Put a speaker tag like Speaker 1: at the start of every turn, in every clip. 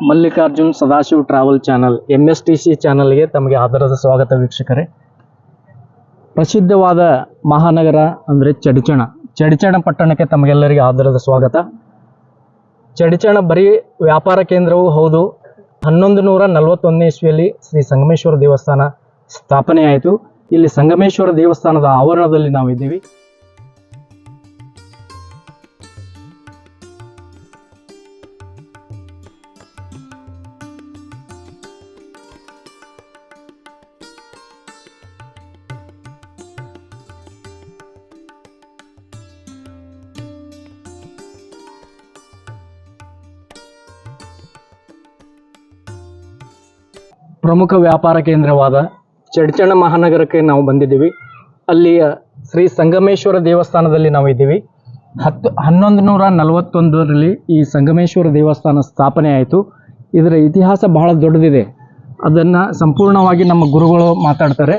Speaker 1: Mallikarjun Sadashiv travel channel MSTC ಚಾನಲ್ಗೆ ತಮಗೆ ಆದರದ ಸ್ವಾಗತ ವೀಕ್ಷಕರೇ. ಪ್ರಸಿದ್ಧವಾದ ಮಹಾನಗರ ಅಂದರೆ ಚಡಿಚಣ ಪಟ್ಟಣಕ್ಕೆ ತಮಗೆಲ್ಲರಿಗೆ ಆದರದ ಸ್ವಾಗತ. ಚಡಿಚಣ ಬರೀ ವ್ಯಾಪಾರ ಕೇಂದ್ರವೂ ಹೌದು. 1141ನೇ ಇಸ್ವಿಯಲ್ಲಿ ಶ್ರೀ ಸಂಗಮೇಶ್ವರ ದೇವಸ್ಥಾನ ಸ್ಥಾಪನೆಯಾಯಿತು. ಇಲ್ಲಿ ಸಂಗಮೇಶ್ವರ ದೇವಸ್ಥಾನದ ಆವರಣದಲ್ಲಿ ನಾವಿದ್ದೀವಿ. ಪ್ರಮುಖ ವ್ಯಾಪಾರ ಕೇಂದ್ರವಾದ ಚಡಿಚಣ ಮಹಾನಗರಕ್ಕೆ ನಾವು ಬಂದಿದ್ದೀವಿ. ಅಲ್ಲಿಯ ಶ್ರೀ ಸಂಗಮೇಶ್ವರ ದೇವಸ್ಥಾನದಲ್ಲಿ ನಾವು ಇದ್ದೀವಿ. 1141ರಲ್ಲಿ ಈ ಸಂಗಮೇಶ್ವರ ದೇವಸ್ಥಾನ ಸ್ಥಾಪನೆ ಆಯಿತು. ಇದರ ಇತಿಹಾಸ ಬಹಳ ದೊಡ್ಡದಿದೆ. ಅದನ್ನು ಸಂಪೂರ್ಣವಾಗಿ ನಮ್ಮ ಗುರುಗಳು ಮಾತಾಡ್ತಾರೆ.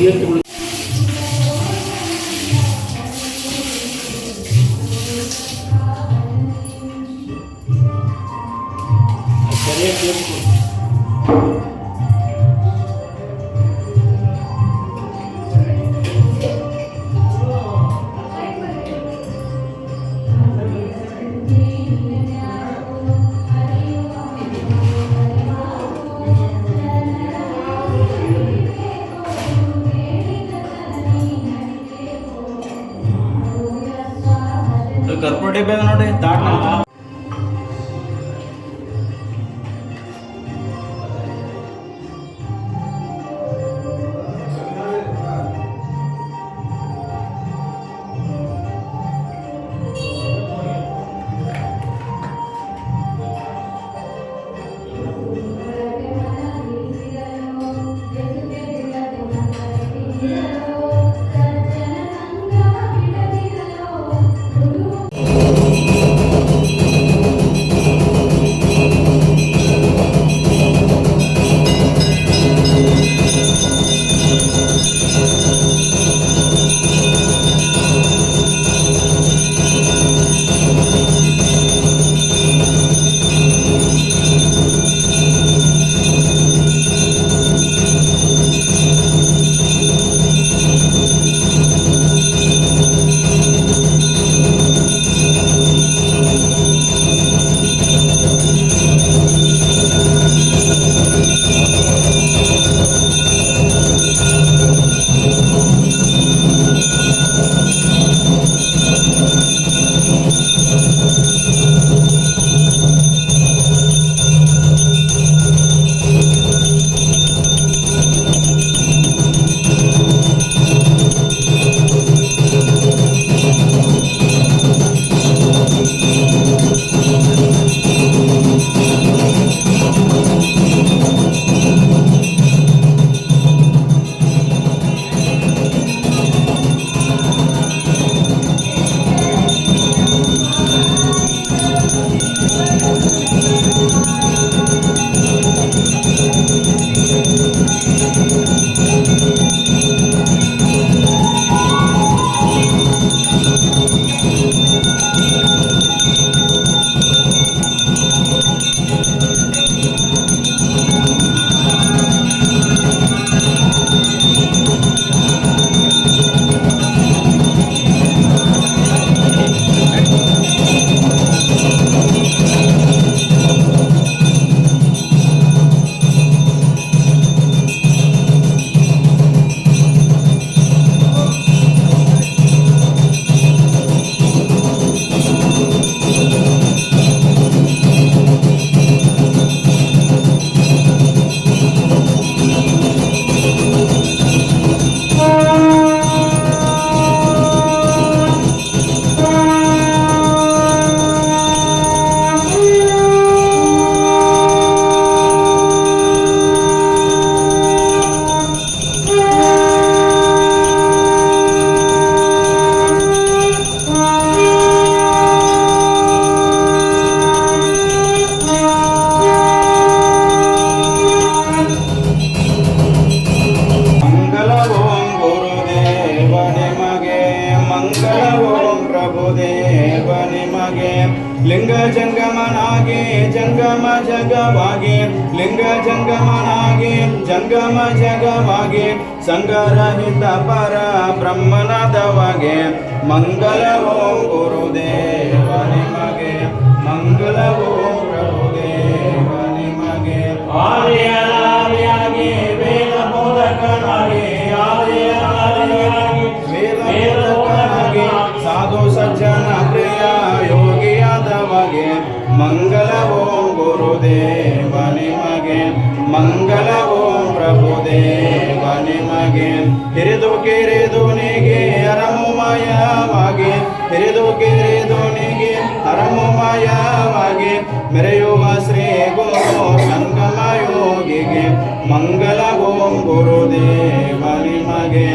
Speaker 2: ಕರ್ಪೂರ ಡಬ್ಬಿ ಅದ ನೋಡ್ರಿ ತಾಟ್ ಲಿಂಗ ಜಂಗಮನಾಗಿ ಜಂಗಮ ಜಗವಾಗಿ ಲಿಂಗ ಜಂಗಮನಾಗಿ ಜಂಗಮ ಜಗವಾಗಿ ಸಂಗರಹಿತ ಪರ ಬ್ರಹ್ಮನಾದವಾಗಿ ಮಂಗಲ ಓಂ ಗುರುದೇವ ನಿಮಗೆ ಮಂಗಲ ಓಂ ಪ್ರಭುದೇವ ನಿಮಗೆ ಆರ್ಯಾಗಿ ವೇದ ಬೋಧಕನಾಗಿ ಆರ್ಯಾಗಿ ವೇದ ಬೋಧಕನಾಗಿ ಸಾಧು ಸಜ್ಜನ ಪ್ರಿಯ ಯೋಗಿಯಾದವಗೆ ಮಂಗಲ ಓಂ ಗುರುದೇವ ನಿಮಗೆ ಮಂಗಲ ಓಂ ಪ್ರಭುದೇವ ನಿಮಗೆ ಹಿರಿದು ಕಿರಿದುನಿಗೆ ಹರಮುಮಯವಾಗಿ ಹಿರಿದು ಕಿರಿದುನಿಗೆ ಹರಮುಮಯವಾಗಿ ಮೆರೆಯುವ ಶ್ರೀ ಗುರು ಸಂಗಮ ಯೋಗಿಗೆ ಮಂಗಲ ಓಂ ಗುರುದೇವ ನಿಮಗೆ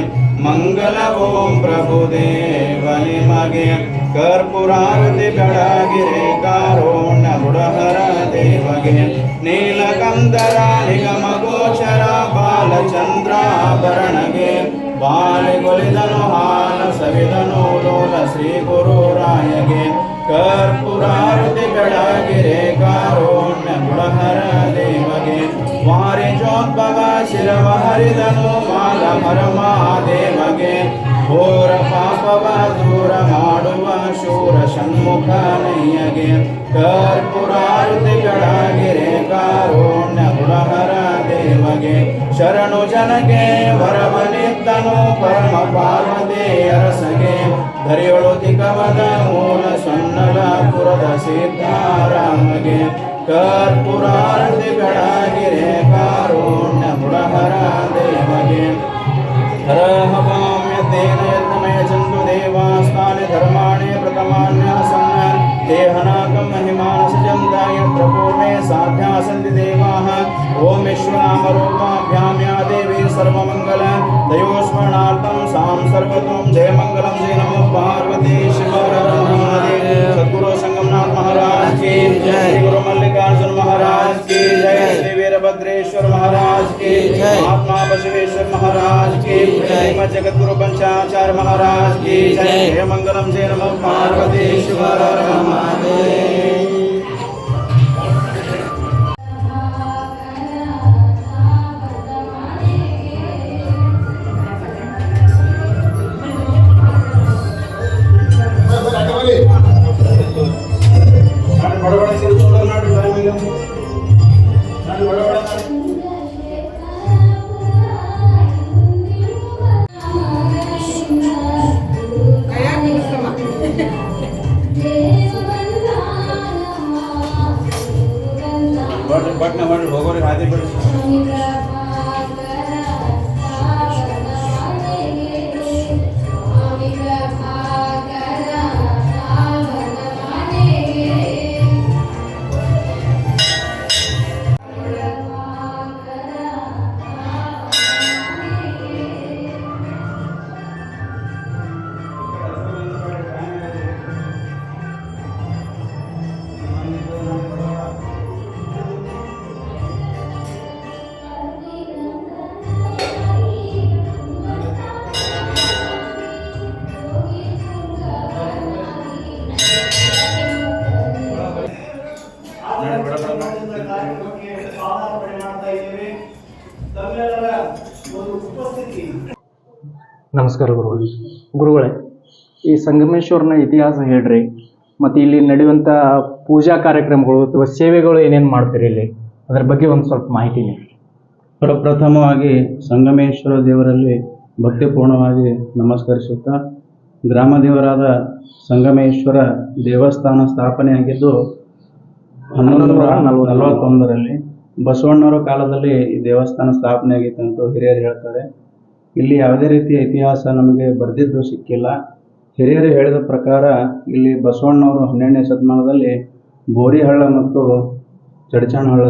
Speaker 2: ಮಂಗಲ ಓಂ ಪ್ರಭುದೇವ ನಿಮಗೆ ಕರ್ಪೂರಾರತಿ ಬೆಳಗಿರೆ ಕಾರುಣ್ಯ ಬುಡಹರ ದೇವಗೆ ನೀಲಕಂದರ ನಿಗಮ ಗೋಚರ ಬಾಲಚಂದ್ರಾಭರಣಗೆ ಬಾಲೆಗೊಲಿದನು ಹಾಲ ಸವಿದನು ಲೋಲ ಶ್ರೀ ಗುರುರಾಯಗೆ ಕರ್ಪೂರಾರತಿ ಬೆಳಗಿರೆ ಕಾರುಣ್ಯ ಗುಣಹರ ದೇವಗೆ ವಾರಿಜೋದ್ಭವ ಶಿರವ ಹರಿದನು ಮಾಲ ಪರಮಾದೇವಗೆ ಘೋರ ಪಾಪವ ದೂರ ಮಾಡುವ ಶೂರ ಷಣ್ಮುಖ ನಯ್ಯಗೆ ಕರ್ಪೂರಾರತಿ ಬೆಳಗಿರೆ ಕಾರುಣ್ಯ ಗುಣಹರ ದೇವಗೆ ಶರಣು ಜನಗೆ ವರವನಿದ್ದನು ಪರಮ ಪಾರ್ವತಿ ಅರಸಗೆ ಧರಿಯೊಳು ತಿಕವದ ಮೂಲ ಸೊನ್ನಲಪುರದ ಸಿದ್ಧಾರಾಮಗೆ ಕರ್ಪೂರಾರತಿ ಬೆಳಗಿರೆ ಕಾರುಣ್ಯ ಗುಣಹರ ದೇವಗೆ ಹರಹವಾಮ್ಯತೇನ ಯತ್ನಮಯ ಚಂದು ದೇವಾಸ್ತಾನಿ ಧರ್ಮಾಣಿ ಪ್ರಥಮಾನ್ಯ ಸಮ್ಯ ದೇಹನಾಕಂ ಮಹಿಮಾನಸ ಚಂದ ಯತ್ರ ಪೂರ್ಣೆ ಸಾಧ್ಯ ಸಂತಿ ದೇವಾಃ ಓಂ ವಿಶ್ವನಾಮರೂಪಾಭ್ಯಾಂ ಯಾ ದೇವಿ ಸರ್ವಮಂಗಲ ದಯೋಸ್ಮರಣಾರ್ಥಂ ಸಾಂ ಸರ್ವತೋಂ ಜಯ ಮಂಗಲಂ ಜಯ ನಮೋ ಪಾರ್ವತಿ ಶಿವ सद्गुरु संगमनाथ महाराज की जय, गुरु मल्लिकार्जुन महाराज की जय, श्री वीरभद्रेश्वर महाराज की जय, महात्मा बसवेश्वर महाराज की जय, जगत गुरु पंचाचार्य महाराज की जय, जय मंगलम जय नमो पार्वती शिव हर महादेव। बट न भोगोरे खाते पर
Speaker 1: ನಮಸ್ಕಾರ ಗುರುಗಳೇ, ಈ ಸಂಗಮೇಶ್ವರನ ಇತಿಹಾಸ ಹೇಳ್ರಿ, ಮತ್ತು ಇಲ್ಲಿ ನಡೆಯುವಂಥ ಪೂಜಾ ಕಾರ್ಯಕ್ರಮಗಳು ಅಥವಾ ಸೇವೆಗಳು ಏನೇನು ಮಾಡ್ತೀರಿ ಇಲ್ಲಿ, ಅದರ ಬಗ್ಗೆ ಒಂದು ಸ್ವಲ್ಪ ಮಾಹಿತಿ ನೀಡಿ.
Speaker 3: ಪ್ರಪ್ರಥಮವಾಗಿ ಸಂಗಮೇಶ್ವರ ದೇವರಲ್ಲಿ ಭಕ್ತಿಪೂರ್ಣವಾಗಿ ನಮಸ್ಕರಿಸುತ್ತಾ, ಗ್ರಾಮ ದೇವರಾದ ಸಂಗಮೇಶ್ವರ ದೇವಸ್ಥಾನ ಸ್ಥಾಪನೆಯಾಗಿದ್ದು 1141ರಲ್ಲಿ ಬಸವಣ್ಣವರ ಕಾಲದಲ್ಲಿ ಈ ದೇವಸ್ಥಾನ ಸ್ಥಾಪನೆ ಆಗಿತ್ತು ಅಂತ ಹಿರಿಯರು ಹೇಳ್ತಾರೆ. ಇಲ್ಲಿ ಯಾವುದೇ ರೀತಿಯ ಇತಿಹಾಸ ನಮಗೆ ಬರೆದಿದ್ದು ಸಿಕ್ಕಿಲ್ಲ. ಹಿರಿಯರು ಹೇಳಿದ ಪ್ರಕಾರ ಇಲ್ಲಿ ಬಸವಣ್ಣವರು 12ನೇ ಶತಮಾನದಲ್ಲಿ ಬೋರಿಹಳ್ಳ ಮತ್ತು ಚಡಚಾಣ ಹಳ್ಳ,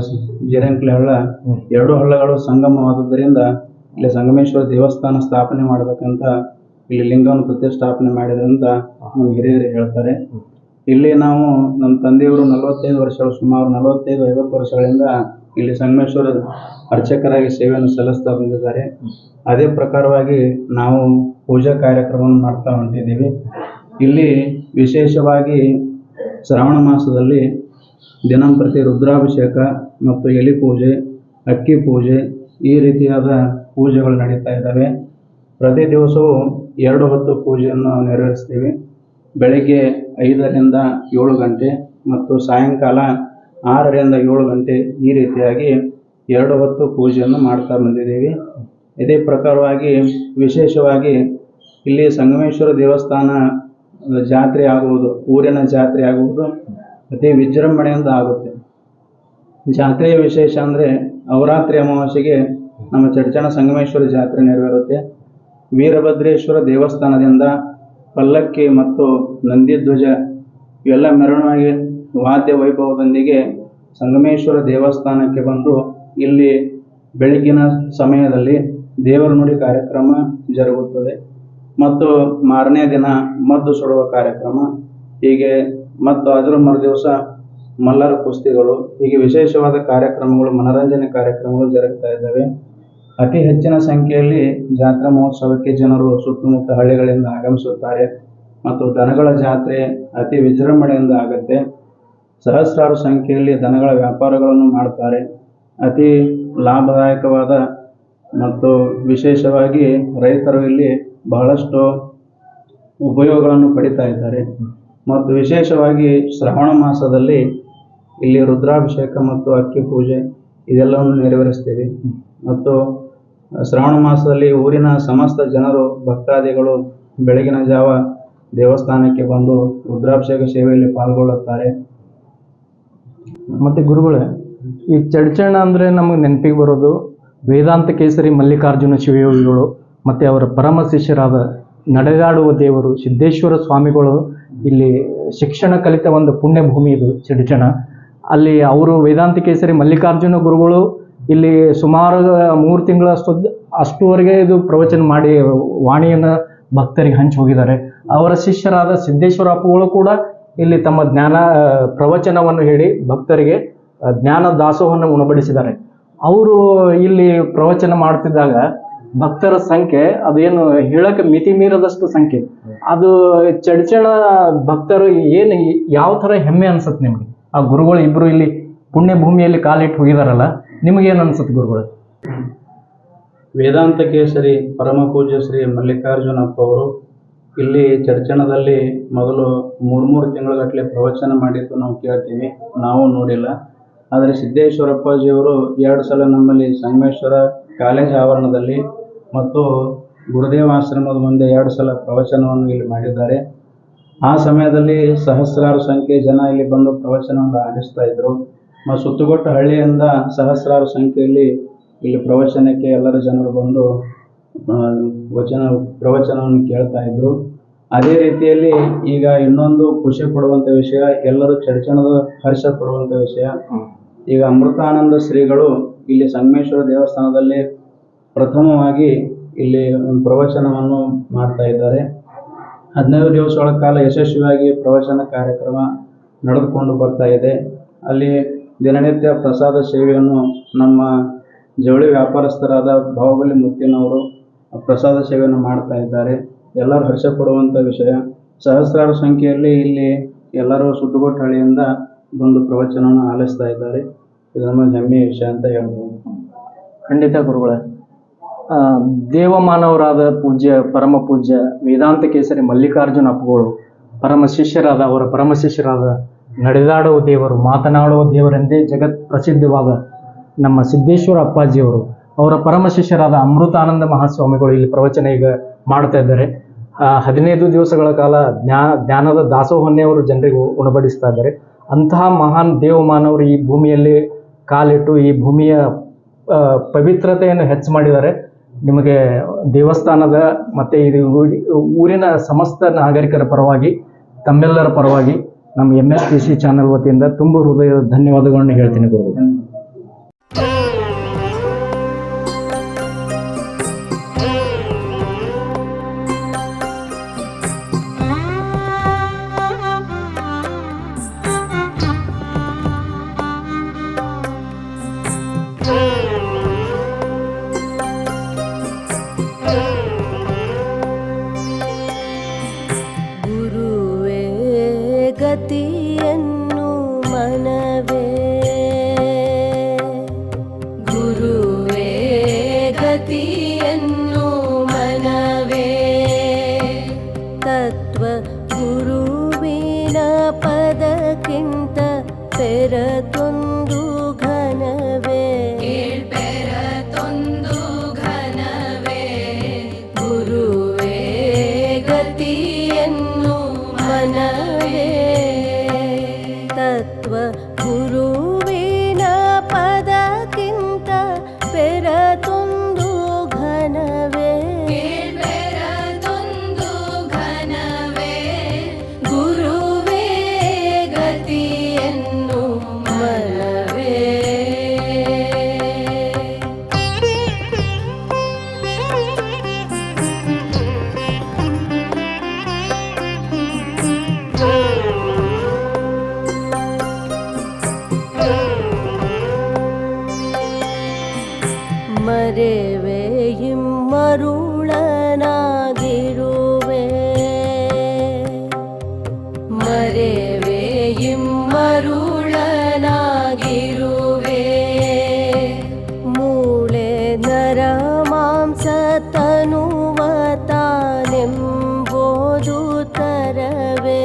Speaker 3: ಜೀರಂಕ್ಲೆ ಹಳ್ಳ, ಎರಡು ಹಳ್ಳಗಳು ಸಂಗಮವಾದುದರಿಂದ ಇಲ್ಲಿ ಸಂಗಮೇಶ್ವರ ದೇವಸ್ಥಾನ ಸ್ಥಾಪನೆ ಮಾಡಬೇಕಂತ ಇಲ್ಲಿ ಲಿಂಗವನ್ನು ಪ್ರತಿಷ್ಠಾಪನೆ ಮಾಡಿದಂತ ನಮ್ಮ ಹಿರಿಯರು ಹೇಳ್ತಾರೆ. ಇಲ್ಲಿ ನಾವು ನಮ್ಮ ತಂದೆಯವರು 45 ವರ್ಷಗಳು, ಸುಮಾರು 45-50 ವರ್ಷಗಳಿಂದ ಇಲ್ಲಿ ಸಂಗಮೇಶ್ವರ ಅರ್ಚಕರಾಗಿ ಸೇವೆಯನ್ನು ಸಲ್ಲಿಸ್ತಾ ಬಂದಿದ್ದಾರೆ. ಅದೇ ಪ್ರಕಾರವಾಗಿ ನಾವು ಪೂಜಾ ಕಾರ್ಯಕ್ರಮವನ್ನು ಮಾಡ್ತಾ ಹೊಂಟಿದ್ದೀವಿ. ಇಲ್ಲಿ ವಿಶೇಷವಾಗಿ ಶ್ರಾವಣ ಮಾಸದಲ್ಲಿ ದಿನಂಪ್ರತಿ ರುದ್ರಾಭಿಷೇಕ ಮತ್ತು ಎಲಿ ಪೂಜೆ, ಅಕ್ಕಿ ಪೂಜೆ, ಈ ರೀತಿಯಾದ ಪೂಜೆಗಳು ನಡೀತಾ ಇದ್ದಾವೆ. ಪ್ರತಿ ದಿವಸವೂ 2 ಹೊತ್ತು ಪೂಜೆಯನ್ನು ನೆರವೇರಿಸ್ತೀವಿ. ಬೆಳಗ್ಗೆ 5ರಿಂದ 7 ಗಂಟೆ ಮತ್ತು ಸಾಯಂಕಾಲ 6ರಿಂದ 7 ಗಂಟೆ, ಈ ರೀತಿಯಾಗಿ 2 ಹೊತ್ತು ಪೂಜೆಯನ್ನು ಮಾಡ್ತಾ ಬಂದಿದ್ದೀವಿ. ಇದೇ ಪ್ರಕಾರವಾಗಿ ವಿಶೇಷವಾಗಿ ಇಲ್ಲಿ ಸಂಗಮೇಶ್ವರ ದೇವಸ್ಥಾನ ಜಾತ್ರೆ ಆಗುವುದು, ಊರಿನ ಜಾತ್ರೆ ಆಗುವುದು ಅತಿ ವಿಜೃಂಭಣೆಯಿಂದ ಆಗುತ್ತೆ. ಜಾತ್ರೆಯ ವಿಶೇಷ ಅಂದರೆ ನವರಾತ್ರಿ ಅಮಾವಾಸ್ಯೆಗೆ ನಮ್ಮ ಚಡಚಣ ಸಂಗಮೇಶ್ವರ ಜಾತ್ರೆ ನೆರವೇರುತ್ತೆ. ವೀರಭದ್ರೇಶ್ವರ ದೇವಸ್ಥಾನದಿಂದ ಪಲ್ಲಕ್ಕಿ ಮತ್ತು ನಂದಿಧ್ವಜ ಇವೆಲ್ಲ ಮೆರವಣಿಗೆ ವಾದ್ಯ ವೈಭವದೊಂದಿಗೆ ಸಂಗಮೇಶ್ವರ ದೇವಸ್ಥಾನಕ್ಕೆ ಬಂದು ಇಲ್ಲಿ ಬೆಳಗಿನ ಸಮಯದಲ್ಲಿ ದೇವರ ನುಡಿ ಕಾರ್ಯಕ್ರಮ ಜರುಗುತ್ತದೆ ಮತ್ತು ಮಾರನೇ ದಿನ ಮದ್ದು ಸುಡುವ ಕಾರ್ಯಕ್ರಮ, ಹೀಗೆ ಮತ್ತು ಅದರ ಮರುದಿವಸ ಮಲ್ಲರ ಕುಸ್ತಿಗಳು, ಹೀಗೆ ವಿಶೇಷವಾದ ಕಾರ್ಯಕ್ರಮಗಳು, ಮನರಂಜನೆ ಕಾರ್ಯಕ್ರಮಗಳು ಜರುಗ್ತಾ ಇದ್ದಾವೆ. ಅತಿ ಹೆಚ್ಚಿನ ಸಂಖ್ಯೆಯಲ್ಲಿ ಜಾತ್ರಾ ಮಹೋತ್ಸವಕ್ಕೆ ಜನರು ಸುತ್ತಮುತ್ತ ಹಳ್ಳಿಗಳಿಂದ ಆಗಮಿಸುತ್ತಾರೆ ಮತ್ತು ದನಗಳ ಜಾತ್ರೆ ಅತಿ ವಿಜೃಂಭಣೆಯಿಂದ ಆಗುತ್ತೆ. ಸಹಸ್ರಾರು ಸಂಖ್ಯೆಯಲ್ಲಿ ದನಗಳ ವ್ಯಾಪಾರಗಳನ್ನು ಮಾಡ್ತಾರೆ. ಅತಿ ಲಾಭದಾಯಕವಾದ ಮತ್ತು ವಿಶೇಷವಾಗಿ ರೈತರು ಇಲ್ಲಿ ಬಹಳಷ್ಟು ಉಪಯೋಗಗಳನ್ನು ಪಡಿತಾ ಇದ್ದಾರೆ. ಮತ್ತು ವಿಶೇಷವಾಗಿ ಶ್ರಾವಣ ಮಾಸದಲ್ಲಿ ಇಲ್ಲಿ ರುದ್ರಾಭಿಷೇಕ ಮತ್ತು ಅಕ್ಕಿ ಪೂಜೆ ಇದೆಲ್ಲವನ್ನು ನೆರವೇರಿಸ್ತೀವಿ. ಮತ್ತು ಶ್ರಾವಣ ಮಾಸದಲ್ಲಿ ಊರಿನ ಸಮಸ್ತ ಜನರು ಭಕ್ತಾದಿಗಳು ಬೆಳಗಿನ ಜಾವ ದೇವಸ್ಥಾನಕ್ಕೆ ಬಂದು ರುದ್ರಾಭಿಷೇಕ ಸೇವೆಯಲ್ಲಿ ಪಾಲ್ಗೊಳ್ಳುತ್ತಾರೆ.
Speaker 1: ಮತ್ತು ಗುರುಗಳೇ, ಈ ಚಡ್ಚಣ್ಣ ಅಂದರೆ ನಮಗೆ ನೆನಪಿಗೆ ಬರೋದು ವೇದಾಂತ ಕೇಸರಿ ಮಲ್ಲಿಕಾರ್ಜುನ ಶಿವಯೋಗಿಗಳು ಮತ್ತು ಅವರ ಪರಮ ಶಿಷ್ಯರಾದ ನಡೆದಾಡುವ ದೇವರು ಸಿದ್ದೇಶ್ವರ ಸ್ವಾಮಿಗಳು ಇಲ್ಲಿ ಶಿಕ್ಷಣ ಕಲಿತ ಒಂದು ಪುಣ್ಯ ಭೂಮಿ ಇದು ಚಡ್ಚಣ. ಅಲ್ಲಿ ಅವರು ವೇದಾಂತ ಕೇಸರಿ ಮಲ್ಲಿಕಾರ್ಜುನ ಗುರುಗಳು ಇಲ್ಲಿ ಸುಮಾರು 3 ತಿಂಗಳ ಅಷ್ಟುವರೆಗೆ ಇದು ಪ್ರವಚನ ಮಾಡಿ ವಾಣಿಯನ್ನು ಭಕ್ತರಿಗೆ ಹಂಚಿ ಹೋಗಿದ್ದಾರೆ. ಅವರ ಶಿಷ್ಯರಾದ ಸಿದ್ದೇಶ್ವರ ಅಪ್ಪಗಳು ಕೂಡ ಇಲ್ಲಿ ತಮ್ಮ ಜ್ಞಾನ ಪ್ರವಚನವನ್ನು ಹೇಳಿ ಭಕ್ತರಿಗೆ ಜ್ಞಾನ ದಾಸೋಹವನ್ನು ಉಣಬಡಿಸಿದ್ದಾರೆ. ಅವರು ಇಲ್ಲಿ ಪ್ರವಚನ ಮಾಡ್ತಿದ್ದಾಗ ಭಕ್ತರ ಸಂಖ್ಯೆ ಅದೇನು ಹೇಳಕ್ಕೆ ಮಿತಿ ಮೀರದಷ್ಟು ಸಂಖ್ಯೆ. ಅದು ಚಡ್ಚಣ ಭಕ್ತರು ಏನು ಯಾವ ಥರ ಹೆಮ್ಮೆ ಅನ್ಸುತ್ತೆ ನಿಮಗೆ? ಆ ಗುರುಗಳು ಇಬ್ಬರು ಇಲ್ಲಿ ಪುಣ್ಯ ಭೂಮಿಯಲ್ಲಿ ಕಾಲಿಟ್ಟು ಹೋಗಿದಾರಲ್ಲ, ನಿಮಗೇನು ಅನ್ಸುತ್ತೆ ಗುರುಗಳು?
Speaker 3: ವೇದಾಂತ ಕೇಸರಿ ಪರಮ ಪೂಜ್ಯ ಶ್ರೀ ಮಲ್ಲಿಕಾರ್ಜುನಪ್ಪ ಅವರು ಇಲ್ಲಿ ಚಡ್ಚಣದಲ್ಲಿ ಮೊದಲು 3 ತಿಂಗಳಗಟ್ಟಲೆ ಪ್ರವಚನ ಮಾಡಿದ್ದು ನಾವು ಕೇಳ್ತೀವಿ, ನಾವು ನೋಡಿಲ್ಲ. ಆದರೆ ಸಿದ್ದೇಶ್ವರಪ್ಪಾಜಿಯವರು 2 ಸಲ ನಮ್ಮಲ್ಲಿ ಸಂಗಮೇಶ್ವರ ಕಾಲೇಜ್ ಆವರಣದಲ್ಲಿ ಮತ್ತು ಗುರುದೇವ ಆಶ್ರಮದ ಮುಂದೆ 2 ಸಲ ಪ್ರವಚನವನ್ನು ಇಲ್ಲಿ ಮಾಡಿದ್ದಾರೆ. ಆ ಸಮಯದಲ್ಲಿ ಸಹಸ್ರಾರು ಸಂಖ್ಯೆ ಜನ ಇಲ್ಲಿ ಬಂದು ಪ್ರವಚನವನ್ನು ಆಲಿಸ್ತಾ ಇದ್ರು. ಮತ್ತು ಸುತ್ತುಗೊಟ್ಟ ಹಳ್ಳಿಯಿಂದ ಸಹಸ್ರಾರು ಸಂಖ್ಯೆಯಲ್ಲಿ ಇಲ್ಲಿ ಪ್ರವಚನಕ್ಕೆ ಎಲ್ಲರ ಜನರು ಬಂದು ಪ್ರವಚನವನ್ನು ಕೇಳ್ತಾ ಇದ್ರು. ಅದೇ ರೀತಿಯಲ್ಲಿ ಈಗ ಇನ್ನೊಂದು ಖುಷಿ ಪಡುವಂಥ ವಿಷಯ, ಎಲ್ಲರೂ ಚಡ್ಚಣದ ಹರ್ಷ ಪಡುವಂಥ ವಿಷಯ, ಈಗ ಅಮೃತಾನಂದ ಶ್ರೀಗಳು ಇಲ್ಲಿ ಸಂಗಮೇಶ್ವರ ದೇವಸ್ಥಾನದಲ್ಲಿ ಪ್ರಥಮವಾಗಿ ಇಲ್ಲಿ ಒಂದು ಪ್ರವಚನವನ್ನು ಮಾಡ್ತಾ ಇದ್ದಾರೆ. 15 ದಿವಸಗಳ ಕಾಲ ಯಶಸ್ವಿಯಾಗಿ ಪ್ರವಚನ ಕಾರ್ಯಕ್ರಮ ನಡೆದುಕೊಂಡು ಬರ್ತಾ ಇದೆ. ಅಲ್ಲಿ ದಿನನಿತ್ಯ ಪ್ರಸಾದ ಸೇವೆಯನ್ನು ನಮ್ಮ ಜವಳಿ ವ್ಯಾಪಾರಸ್ಥರಾದ ಬಾಹುಬಲಿ ಮುತ್ತಿನವರು ಪ್ರಸಾದ ಸೇವೆಯನ್ನು ಮಾಡ್ತಾ ಇದ್ದಾರೆ. ಎಲ್ಲರೂ ಹರ್ಷ ಪಡುವಂಥ ವಿಷಯ. ಸಹಸ್ರಾರು ಸಂಖ್ಯೆಯಲ್ಲಿ ಇಲ್ಲಿ ಎಲ್ಲರೂ ಸುತ್ತುಗೊಟ್ಟ ಹಳ್ಳಿಯಿಂದ ಬಂದು ಪ್ರವಚನವನ್ನು ಆಲಿಸ್ತಾ ಇದ್ದಾರೆ. ಇದು ನಮ್ಮ ಹೆಮ್ಮೆಯ ವಿಷಯ ಅಂತ ಹೇಳ್ಬೋದು.
Speaker 1: ಖಂಡಿತ ಗುರುಗಳೇ. ದೇವಮಾನವರಾದ ಪರಮ ಪೂಜ್ಯ ವೇದಾಂತ ಕೇಸರಿ ಮಲ್ಲಿಕಾರ್ಜುನ ಅಪ್ಪಗಳು ಅವರ ಪರಮ ಶಿಷ್ಯರಾದ ನಡೆದಾಡುವ ದೇವರು, ಮಾತನಾಡುವ ದೇವರೆಂದೇ ಜಗತ್ ಪ್ರಸಿದ್ಧವಾದ ನಮ್ಮ ಸಿದ್ದೇಶ್ವರ ಅಪ್ಪಾಜಿಯವರು, ಅವರ ಪರಮ ಶಿಷ್ಯರಾದ ಅಮೃತಾನಂದ ಮಹಾಸ್ವಾಮಿಗಳು ಇಲ್ಲಿ ಪ್ರವಚನ ಈಗ ಮಾಡ್ತಾ ಇದ್ದಾರೆ. 15 ದಿವಸಗಳ ಕಾಲ ಜ್ಞಾನದ ದಾಸೋಹನ್ನೇ ಅವರು ಜನರಿಗೆ ಉಣಬಡಿಸ್ತಾ ಇದ್ದಾರೆ. ಅಂತಹ ಮಹಾನ್ ದೇವಮಾನವರು ಈ ಭೂಮಿಯಲ್ಲಿ ಕಾಲಿಟ್ಟು ಈ ಭೂಮಿಯ ಪವಿತ್ರತೆಯನ್ನು ಹೆಚ್ಚು ಮಾಡಿದ್ದಾರೆ. ನಿಮಗೆ ದೇವಸ್ಥಾನದ ಮತ್ತು ಇದು ಊರಿನ ಸಮಸ್ತ ನಾಗರಿಕರ ಪರವಾಗಿ, ತಮ್ಮೆಲ್ಲರ ಪರವಾಗಿ ನಮ್ಮ MSPC ಚಾನಲ್ ವತಿಯಿಂದ ತುಂಬ ಹೃದಯದ ಧನ್ಯವಾದಗಳನ್ನು ಹೇಳ್ತೀನಿ ಗುರುಗಳು.
Speaker 4: ಗತಿಯನ್ನು ಮನವೇ, ಗುರುವೇ ಗತಿಯನ್ನು ಮನವೇ, ತತ್ವ ಗುರುವಿನ ಪದಕ್ಕಿಂತ ಪೆರತೊಂದು ಘನವೇ, ಪೆರತೊಂದು ಘನವೇ, ಗುರುವೇ ಗತಿಯನ್ನು ಮನವೇ, ತತ್ವ ಗುರುವಿನ ಪದಕ್ಕಿಂತ ಪೆರತೊಂದು ಘನವೇ, ಪೆರತೊಂದು ಘನವೇ, ಗುರುವೇ ಗತಿಯನ್ನು ಮನವೇ. ಮರೆವೆ ಮರುಳನಾಗಿರುವೆ ಮರೆವೆ ಇಮ್ಮರುಳನಾಗಿರುವೆ ಮೂಳೆ ನರ ಮಾಂಸ ತನುವ ತಾನೆಂಬುದು ತರವೇ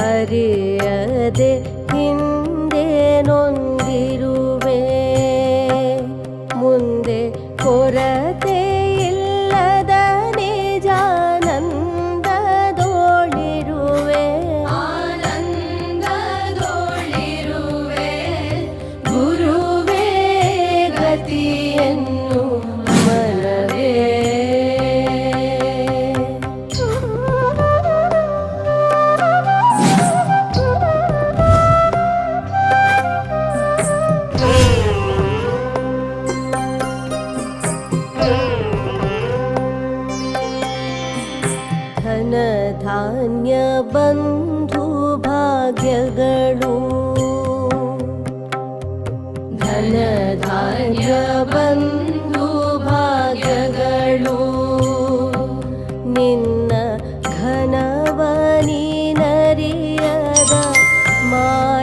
Speaker 4: ಅರಿಯದೆ ಹಿಂದೆ ನೊಂದಿರುವೆ ಮುಂದೆ ಕೊರತೆ ಇಲ್ಲದ ನಿಜಾನಂದದೋಳಿರುವೆ ಗುರುವೇ ಗತಿಯನ್ನು ಮನವೇ ಧನ ಧಾನ್ಯ ಬಂಧು ಭಾಗ್ಯಗಳು ಧನ ಧಾನ್ಯ ಬಂಧು